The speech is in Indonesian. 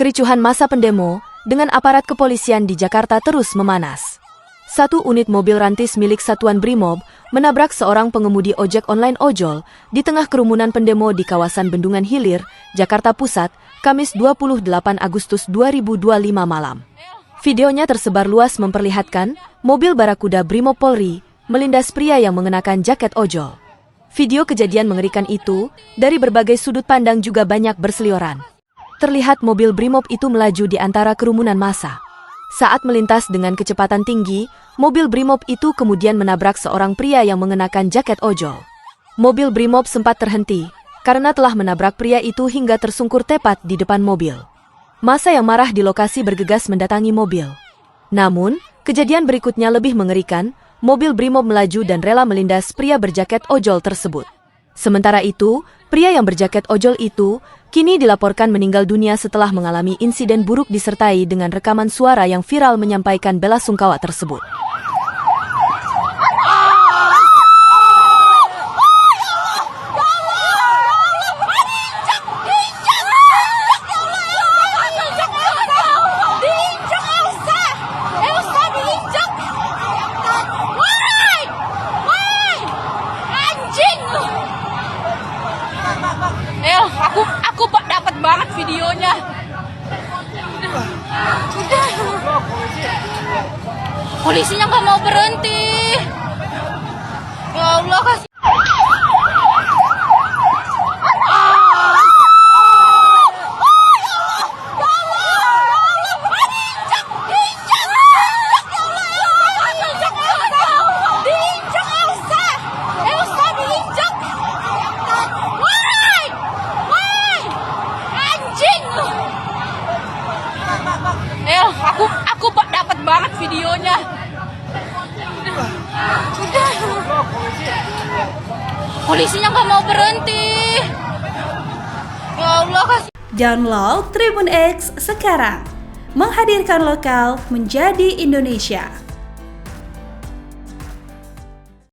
Kericuhan massa pendemo dengan aparat kepolisian di Jakarta terus memanas. Satu unit mobil rantis milik Satuan Brimob menabrak seorang pengemudi ojek online ojol di tengah kerumunan pendemo di kawasan Bendungan Hilir, Jakarta Pusat, Kamis 28 Agustus 2025 malam. Videonya tersebar luas memperlihatkan mobil Barakuda Brimob Polri melindas pria yang mengenakan jaket ojol. Video kejadian mengerikan itu dari berbagai sudut pandang juga banyak berseliweran. Terlihat mobil Brimob itu melaju di antara kerumunan massa. Saat melintas dengan kecepatan tinggi, mobil Brimob itu kemudian menabrak seorang pria yang mengenakan jaket ojol. Mobil Brimob sempat terhenti karena telah menabrak pria itu hingga tersungkur tepat di depan mobil. Massa yang marah di lokasi bergegas mendatangi mobil. Namun, kejadian berikutnya lebih mengerikan, mobil Brimob melaju dan rela melindas pria berjaket ojol tersebut. Sementara itu, pria yang berjaket ojol itu kini dilaporkan meninggal dunia setelah mengalami insiden buruk disertai dengan rekaman suara yang viral menyampaikan belasungkawa tersebut. Aku dapat banget videonya. Polisinya nggak mau berhenti. Ya Allah, kasih. Aku dapat banget videonya. Polisinya nggak mau berhenti. Ya Allah, kasih. Download Tribun X sekarang. Menghadirkan lokal menjadi Indonesia.